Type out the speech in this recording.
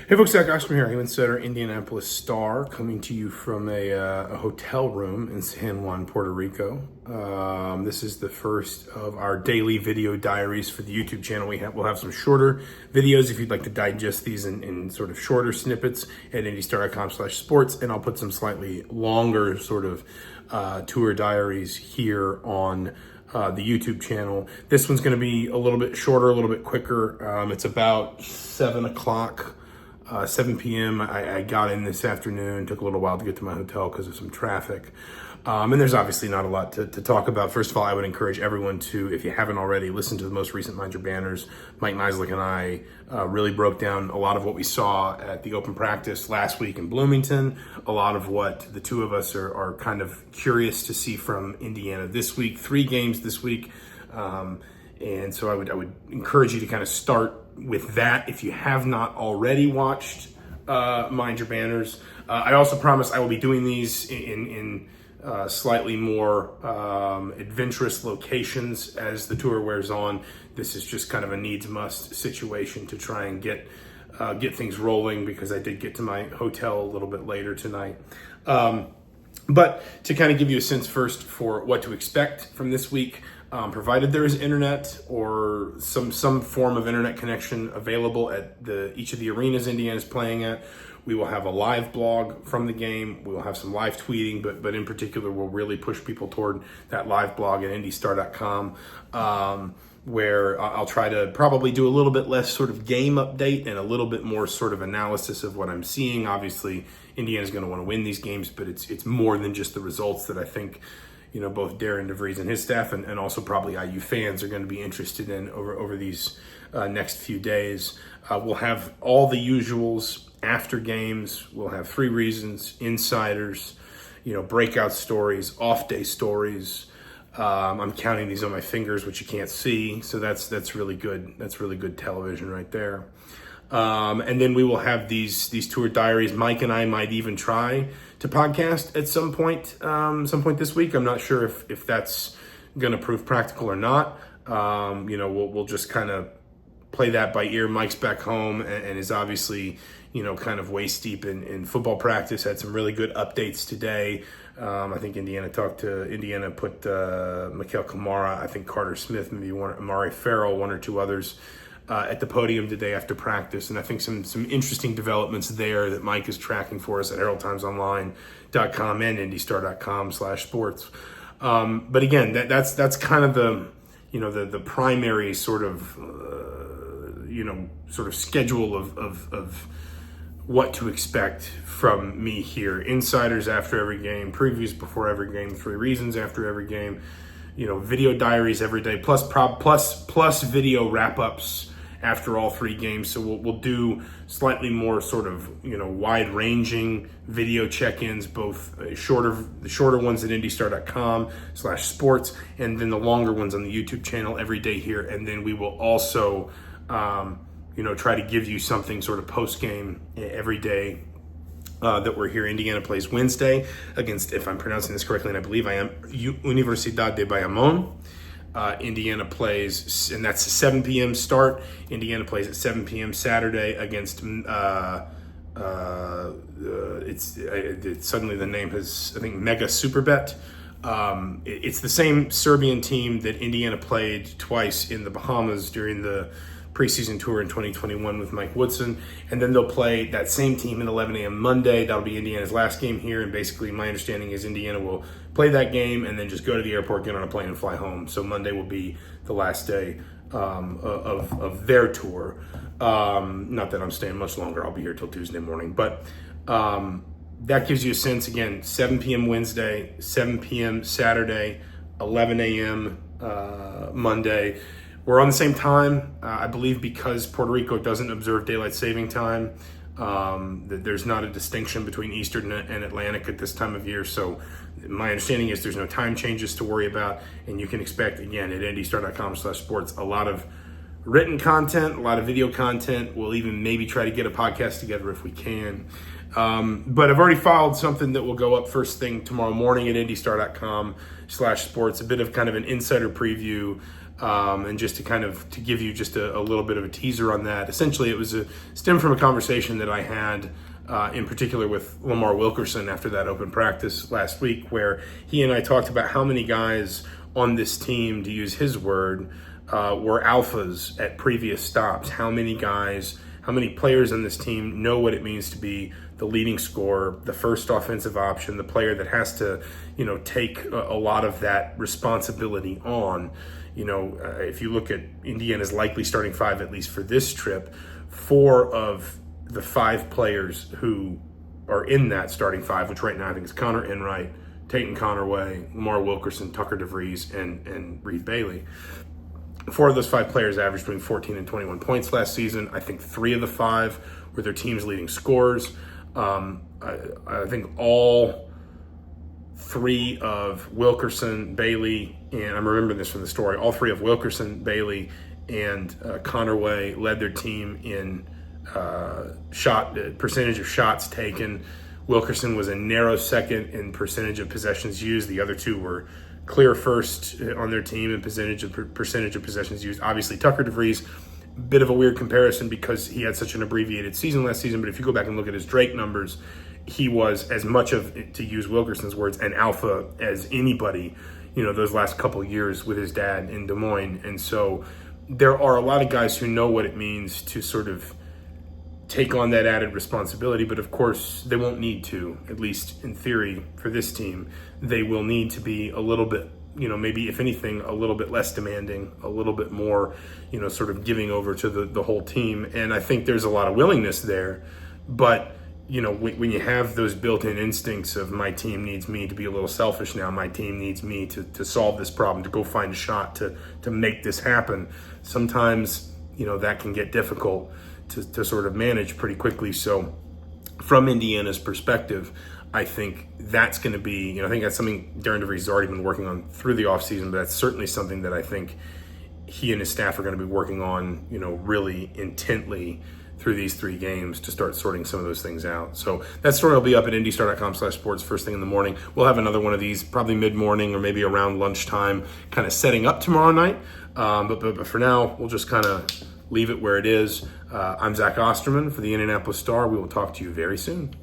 Hey folks, Zach Osterman here, Insider Indianapolis Star, coming to you from a hotel room in San Juan, Puerto Rico. This is the first of our daily video diaries for the YouTube channel. We'll have some shorter videos if you'd like to digest these in sort of shorter snippets at IndyStar.com/sports, and I'll put some slightly longer sort of tour diaries here on the YouTube channel. This one's going to be a little bit shorter, a little bit quicker. It's about 7 p.m. I got in this afternoon. Took a little while to get to my hotel because of some traffic. And there's obviously not a lot to talk about. First of all, I would encourage everyone to, if you haven't already, listen to the most recent Mind Your Banners. Mike Nislik and I really broke down a lot of what we saw at the open practice last week in Bloomington, a lot of what the two of us are kind of curious to see from Indiana this week, 3 games this week. And so I would encourage you to kind of start with that if you have not already watched Mind Your Banners. I also promise I will be doing these in slightly more adventurous locations as the tour wears on. This is just kind of a needs-must situation to try and get things rolling, because I did get to my hotel a little bit later tonight. But to kind of give you a sense first for what to expect from this week, provided there is internet or some form of internet connection available at each of the arenas Indiana's playing at, we will have a live blog from the game. We will have some live tweeting, but in particular, we'll really push people toward that live blog at IndyStar.com, where I'll try to probably do a little bit less sort of game update and a little bit more sort of analysis of what I'm seeing. Obviously, Indiana's going to want to win these games, but it's more than just the results that I think, you know, both Darren DeVries and his staff and also probably IU fans are going to be interested in over these next few days. We'll have all the usuals after games. We'll have 3 reasons, insiders, breakout stories, off day stories. I'm counting these on my fingers, which you can't see, so that's really good. That's really good television right there. And then we will have these tour diaries. Mike and I might even try to podcast at some point this week. I'm not sure if that's going to prove practical or not. We'll just kind of play that by ear. Mike's back home and is obviously, kind of waist deep in football practice. Had some really good updates today. I think Indiana put Mikael Kamara, I think Carter Smith, maybe Amari Farrell, 1 or 2 others at the podium today after practice. And I think some interesting developments there that Mike is tracking for us at HeraldTimesOnline.com and IndyStar.com/sports. But again, that's kind of the primary sort of schedule of what to expect from me here. Insiders after every game, previews before every game, 3 reasons after every game, video diaries every day, plus video wrap-ups after all 3 games. So we'll do slightly more sort of, wide-ranging video check-ins, both the shorter ones at IndyStar.com/sports, and then the longer ones on the YouTube channel every day here. And then we will also try to give you something sort of post-game every day that we're here. Indiana plays Wednesday against, if I'm pronouncing this correctly, and I believe I am, Universidad de Bayamón. Indiana plays, and that's a 7 p.m. start. Indiana plays at 7 p.m. Saturday against, suddenly the name has, I think, Mega Superbet. It's the same Serbian team that Indiana played twice in the Bahamas during the preseason tour in 2021 with Mike Woodson, and then they'll play that same team at 11 a.m. Monday. That'll be Indiana's last game here, and basically my understanding is Indiana will play that game and then just go to the airport, get on a plane, and fly home. So Monday will be the last day of their tour. Not that I'm staying much longer. I'll be here till Tuesday morning, but that gives you a sense. Again, 7 p.m. Wednesday, 7 p.m. Saturday, 11 a.m. Monday. We're on the same time, I believe, because Puerto Rico doesn't observe daylight saving time. There's not a distinction between Eastern and Atlantic at this time of year. So my understanding is there's no time changes to worry about. And you can expect, again, at IndyStar.com/sports, a lot of written content, a lot of video content. We'll even maybe try to get a podcast together if we can. But I've already filed something that will go up first thing tomorrow morning at IndyStar.com/sports, a bit of kind of an insider preview And just to give you just a little bit of a teaser on that, essentially it was stemmed from a conversation that I had in particular with Lamar Wilkerson after that open practice last week, where he and I talked about how many guys on this team, to use his word, were alphas at previous stops. How many players on this team know what it means to be the leading scorer, the first offensive option, the player that has to, take a lot of that responsibility on. If you look at Indiana's likely starting five, at least for this trip, 4 of the 5 players who are in that starting five, which right now I think is Connor Enright, Tayton Connerway, Lamar Wilkerson, Tucker DeVries, and Reed Bailey. 4 of those 5 players averaged between 14 and 21 points last season. I think 3 of the 5 were their team's leading scorers. I think all 3 of Wilkerson, Bailey, and I'm remembering this from the story, all 3 of Wilkerson, Bailey, and Connerway led their team in percentage of shots taken. Wilkerson was a narrow second in percentage of possessions used. The other 2 were clear first on their team in percentage of possessions used. Obviously, Tucker DeVries, bit of a weird comparison because he had such an abbreviated season last season, but if you go back and look at his Drake numbers, he was as much of, to use Wilkerson's words, an alpha as anybody, those last couple of years with his dad in Des Moines. And so there are a lot of guys who know what it means to sort of take on that added responsibility, but of course they won't need to, at least in theory for this team. They will need to be a little bit, maybe if anything, a little bit less demanding, a little bit more, sort of giving over to the whole team. And I think there's a lot of willingness there, but when you have those built-in instincts of my team needs me to be a little selfish now, my team needs me to solve this problem, to go find a shot, to make this happen, sometimes, that can get difficult to sort of manage pretty quickly. So from Indiana's perspective, I think that's going to be, I think that's something Darren DeVries has already been working on through the offseason, but that's certainly something that I think he and his staff are going to be working on, really intently through these 3 games to start sorting some of those things out. So that story will be up at IndyStar.com/sports first thing in the morning. We'll have another one of these probably mid-morning or maybe around lunchtime, kind of setting up tomorrow night. But for now, we'll just kind of leave it where it is. I'm Zach Osterman for the Indianapolis Star. We will talk to you very soon.